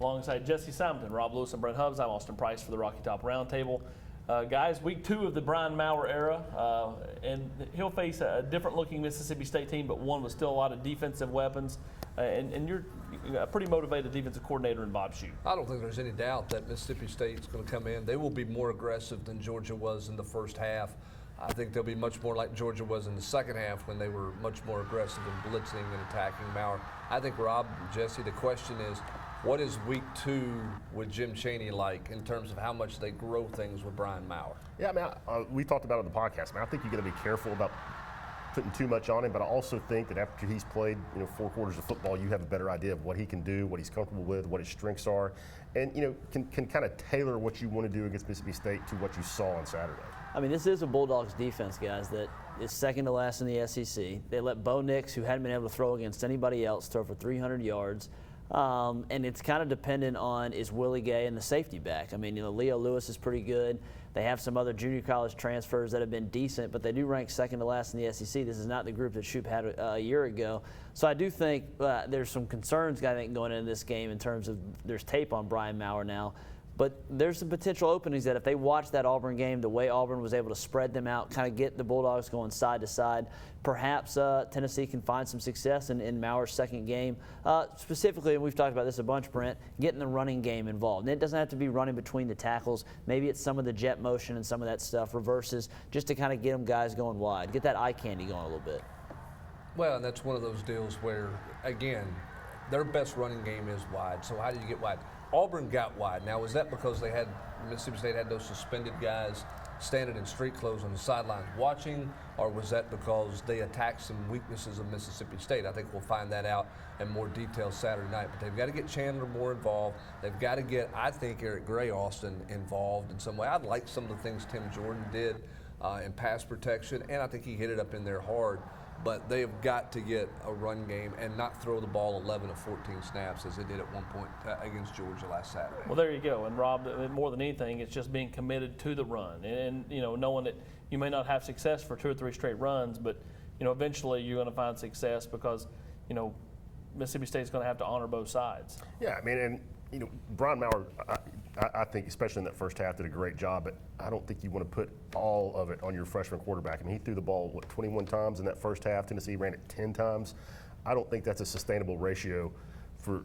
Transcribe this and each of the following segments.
Alongside Jesse Simonton, Rob Lewis, and Brent Hubbs, I'm Austin Price for the Rocky Top Roundtable. Guys, week 2 of the Brian Maurer era, and he'll face a different-looking Mississippi State team, but one with still a lot of defensive weapons. And you're a pretty motivated defensive coordinator in Bob Shoop. I don't think there's any doubt that Mississippi State's going to come in. They will be more aggressive than Georgia was in the first half. I think they'll be much more like Georgia was in the second half when they were much more aggressive in blitzing and attacking Maurer. I think, Rob, Jesse, the question is, what is week 2 with Jim Chaney like in terms of how much they grow things with Brian Maurer? Yeah, I mean, we talked about it on the podcast. I mean, I think you got to be careful about putting too much on him, but I also think that after he's played 4 quarters of football, you have a better idea of what he can do, what he's comfortable with, what his strengths are, and can kind of tailor what you want to do against Mississippi State to what you saw on Saturday. I mean, this is a Bulldogs defense, guys, that is second to last in the SEC. They let Bo Nix, who hadn't been able to throw against anybody else, throw for 300 yards. And it's kind of dependent on, is Willie Gay and the safety back. I mean, Leo Lewis is pretty good. They have some other junior college transfers that have been decent, but they do rank second to last in the SEC. This is not the group that Shoop had a year ago. So I do think there's some concerns, I think, going into this game in terms of there's tape on Brian Maurer now. But there's some potential openings that if they watch that Auburn game, the way Auburn was able to spread them out, kind of get the Bulldogs going side to side, perhaps Tennessee can find some success in Maurer's second game. Specifically, and we've talked about this a bunch, Brent, getting the running game involved. And it doesn't have to be running between the tackles. Maybe it's some of the jet motion and some of that stuff, reverses, just to kind of get them guys going wide, get that eye candy going a little bit. Well, and that's one of those deals where, again, their best running game is wide. So how do you get wide? Auburn got wide. Now, was that because Mississippi State had those suspended guys standing in street clothes on the sidelines watching, or was that because they attacked some weaknesses of Mississippi State? I think we'll find that out in more detail Saturday night. But they've got to get Chandler more involved. They've got to get, I think, Eric Gray Austin involved in some way. I like some of the things Tim Jordan did in pass protection, and I think he hit it up in there hard. But they have got to get a run game and not throw the ball 11 of 14 snaps as they did at one point against Georgia last Saturday. Well, there you go. And, Rob, more than anything, it's just being committed to the run. And knowing that you may not have success for 2 or 3 straight runs, but, eventually you're going to find success because, Mississippi State's going to have to honor both sides. Yeah, I mean, and, Brian Maurer, I think, especially in that first half, did a great job, but I don't think you want to put all of it on your freshman quarterback. I mean, he threw the ball, 21 times in that first half. Tennessee ran it 10 times. I don't think that's a sustainable ratio for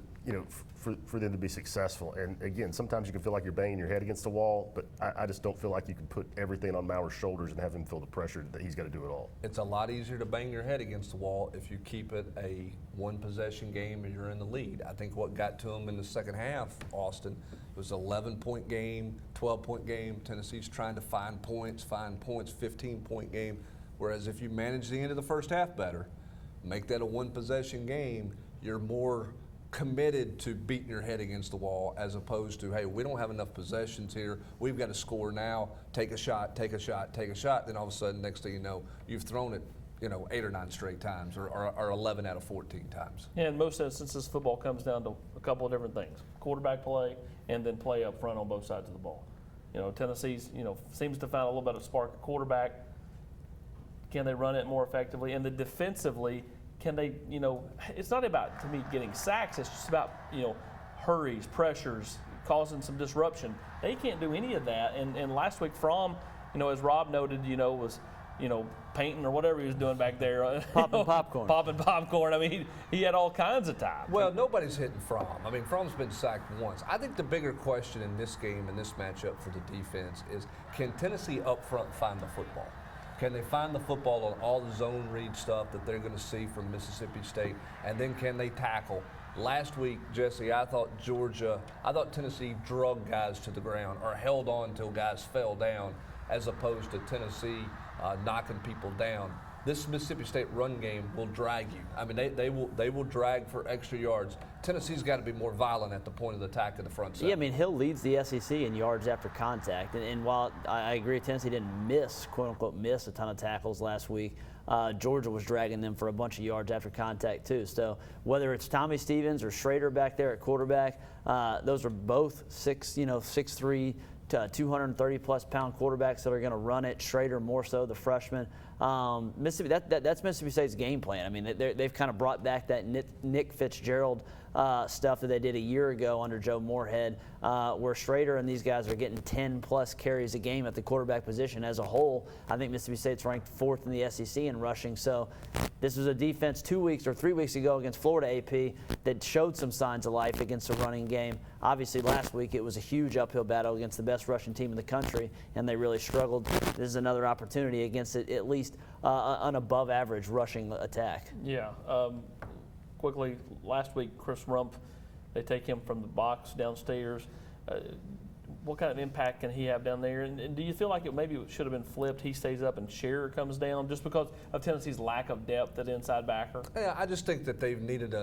them to be successful. And again, sometimes you can feel like you're banging your head against the wall, but I just don't feel like you can put everything on Maurer's shoulders and have him feel the pressure that he's got to do it all. It's a lot easier to bang your head against the wall if you keep it a one-possession game and you're in the lead. I think what got to him in the second half, Austin, was an 11-point game, 12-point game. Tennessee's trying to find points, 15-point game. Whereas if you manage the end of the first half better, make that a one-possession game, you're more committed to beating your head against the wall as opposed to, hey, we don't have enough possessions here. We've got to score now. Take a shot, take a shot, take a shot. Then all of a sudden, next thing you know, you've thrown it 8 or 9 straight times or 11 out of 14 times. Yeah, in most instances, football comes down to a couple of different things. Quarterback play and then play up front on both sides of the ball. Tennessee's, seems to find a little bit of spark at quarterback. Can they run it more effectively? And then defensively, can they, it's not about, to me, getting sacks. It's just about, hurries, pressures, causing some disruption. They can't do any of that. And last week, Fromm, as Rob noted, was, painting or whatever he was doing back there. Popping popcorn. Popping popcorn. I mean, he had all kinds of time. Well, nobody's hitting Fromm. I mean, Fromm's been sacked once. I think the bigger question in this game and this matchup for the defense is, can Tennessee up front find the football? Can they find the football on all the zone read stuff that they're going to see from Mississippi State? And then can they tackle? Last week, Jesse, I thought Tennessee drugged guys to the ground or held on until guys fell down as opposed to Tennessee knocking people down. This Mississippi State run game will drag you. I mean, they will drag for extra yards. Tennessee's got to be more violent at the point of the attack in the front side. Yeah, I mean, Hill leads the SEC in yards after contact. And while I agree Tennessee didn't quote-unquote miss a ton of tackles last week, Georgia was dragging them for a bunch of yards after contact too. So whether it's Tommy Stevens or Schrader back there at quarterback, those are both 6'3", 230-plus pound quarterbacks that are going to run it. Schrader more so, the freshman. Mississippi, that's Mississippi State's game plan. I mean, they've kind of brought back that Nick Fitzgerald stuff that they did a year ago under Joe Moorhead, where Schrader and these guys are getting 10-plus carries a game at the quarterback position. As a whole, I think Mississippi State's ranked 4th in the SEC in rushing. So this was a defense 2 weeks or 3 weeks ago against Florida AP that showed some signs of life against the running game. Obviously, last week it was a huge uphill battle against the best rushing team in the country, and they really struggled. This is another opportunity against at least an above-average rushing attack. Yeah. Quickly, last week, Chris Rumpf, they take him from the box downstairs. What kind of impact can he have down there? And do you feel like maybe it should have been flipped? He stays up and Scherer comes down just because of Tennessee's lack of depth at inside backer? Yeah, I just think that they've needed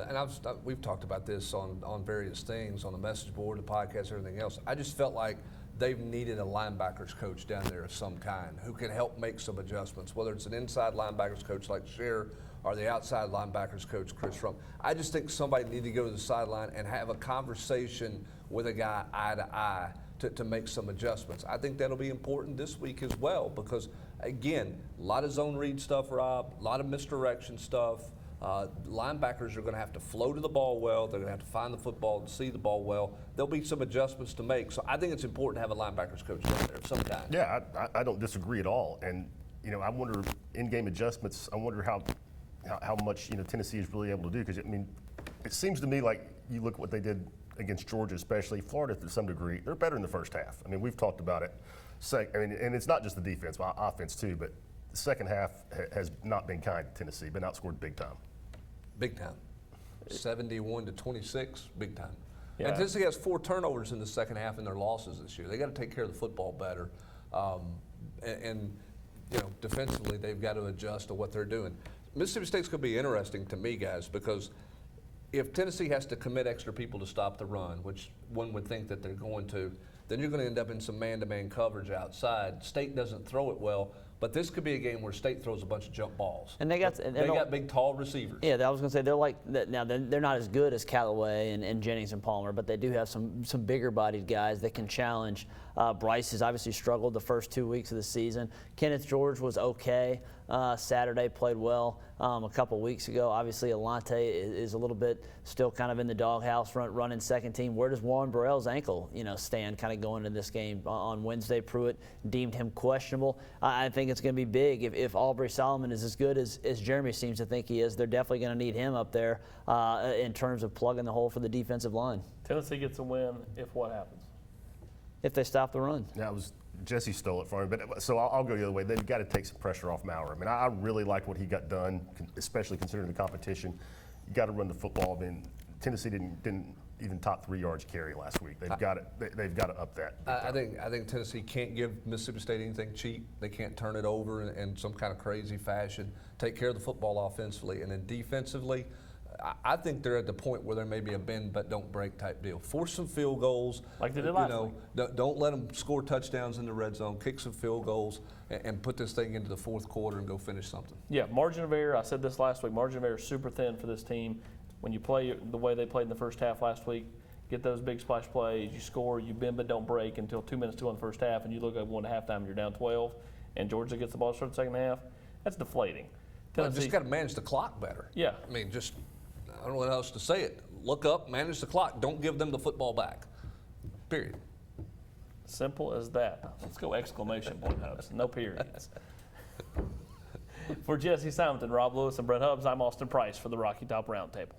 we've talked about this on various things, on the message board, the podcast, everything else. I just felt like they've needed a linebackers coach down there of some kind who can help make some adjustments, whether it's an inside linebackers coach like Scherer or the outside linebackers coach, Chris Rumpf. I just think somebody need to go to the sideline and have a conversation with a guy eye to eye to make some adjustments. I think that'll be important this week as well because, again, a lot of zone read stuff, Rob, a lot of misdirection stuff. Linebackers are going to have to flow to the ball well. They're going to have to find the football and see the ball well. There'll be some adjustments to make. So I think it's important to have a linebackers coach down there of some kind. Yeah, I don't disagree at all. And, I wonder, in-game adjustments, I wonder how much, Tennessee is really able to do. Because, it seems to me like you look at what they did against Georgia, especially Florida to some degree, they're better in the first half. We've talked about it. And it's not just the defense, but offense too, but the second half has not been kind to Tennessee, been outscored big time. Big time. 71-26, big time. Yeah. And Tennessee has 4 turnovers in the second half in their losses this year. They got to take care of the football better. Defensively, they've got to adjust to what they're doing. Mississippi State's going to be interesting to me, guys, because if Tennessee has to commit extra people to stop the run, which one would think that they're going to, then you're going to end up in some man-to-man coverage outside. State doesn't throw it well, but this could be a game where State throws a bunch of jump balls. And they got big, tall receivers. Yeah, I was going to say they're like now. They're not as good as Callaway and Jennings and Palmer, but they do have some bigger-bodied guys that can challenge. Bryce has obviously struggled the first 2 weeks of the season. Kenneth George was okay Saturday, played well a couple weeks ago. Obviously, Alante is a little bit still kind of in the doghouse, running second team. Where does Warren Burrell's ankle, stand kind of going into this game on Wednesday? Pruitt deemed him questionable. I think it's going to be big if Aubrey Solomon is as good as Jeremy seems to think he is. They're definitely going to need him up there in terms of plugging the hole for the defensive line. Tennessee gets a win if what happens? If they stop the run. Yeah, Jesse stole it from me, but so I'll go the other way. They've got to take some pressure off Maurer. I really like what he got done, especially considering the competition. You got to run the football. Tennessee didn't even top 3 yards carry last week. They've got to up that. I think Tennessee can't give Mississippi State anything cheap. They can't turn it over in some kind of crazy fashion. Take care of the football offensively, and then defensively, I think they're at the point where there may be a bend but don't break type deal. Force some field goals. Like they did last week. Don't let them score touchdowns in the red zone. Kick some field goals and put this thing into the fourth quarter and go finish something. Yeah, margin of error, I said this last week, margin of error is super thin for this team. When you play the way they played in the first half last week, get those big splash plays, you score, you bend but don't break until 2 minutes to go in the first half, and you look at 1 at halftime and you're down 12, and Georgia gets the ball to start the second half. That's deflating. Just got to manage the clock better. Yeah. I don't know how else to say it. Look up, manage the clock. Don't give them the football back. Period. Simple as that. Let's go exclamation point, Hubs. No periods. For Jesse Simonton, Rob Lewis, and Brett Hubbs, I'm Austin Price for the Rocky Top Roundtable.